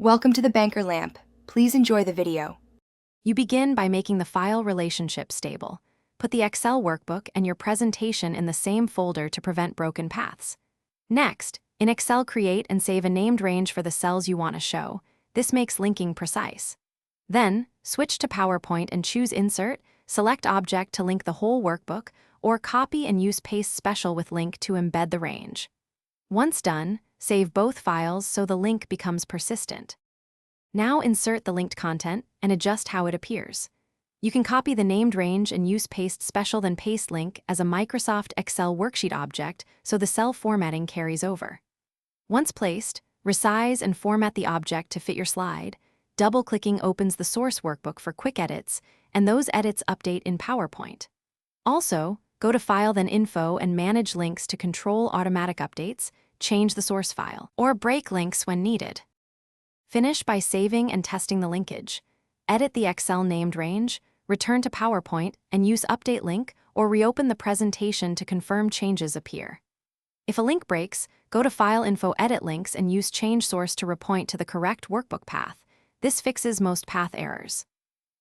Welcome to the Banker Lamp. Please enjoy the video. You begin by making the file relationship stable. Put the Excel workbook and your presentation in the same folder to prevent broken paths. Next, in Excel, create and save a named range for the cells you want to show. This makes linking precise. Then, switch to PowerPoint and choose Insert, select Object to link the whole workbook, or copy and use Paste Special with Link to embed the range. Once done, save both files so the link becomes persistent. Now insert the linked content and adjust how it appears. You can copy the named range and use Paste Special, then paste link as a Microsoft Excel worksheet object so the cell formatting carries over. Once placed, resize and format the object to fit your slide. Double-clicking opens the source workbook for quick edits, and those edits update in PowerPoint. Also, go to File, then Info, and manage links to control automatic updates, change the source file, or break links when needed. Finish by saving and testing the linkage. Edit the Excel named range, return to PowerPoint, and use Update Link or reopen the presentation to confirm changes appear. If a link breaks, go to File, Info, Edit Links, and use Change Source to repoint to the correct workbook path. This fixes most path errors.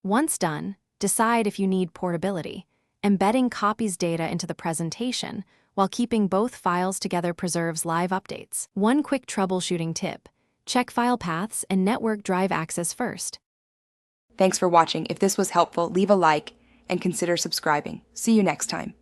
Once done, decide if you need portability. Embedding copies data into the presentation, while keeping both files together preserves live updates. One quick troubleshooting tip: check file paths and network drive access first. Thanks for watching. If this was helpful, leave a like and consider subscribing. See you next time.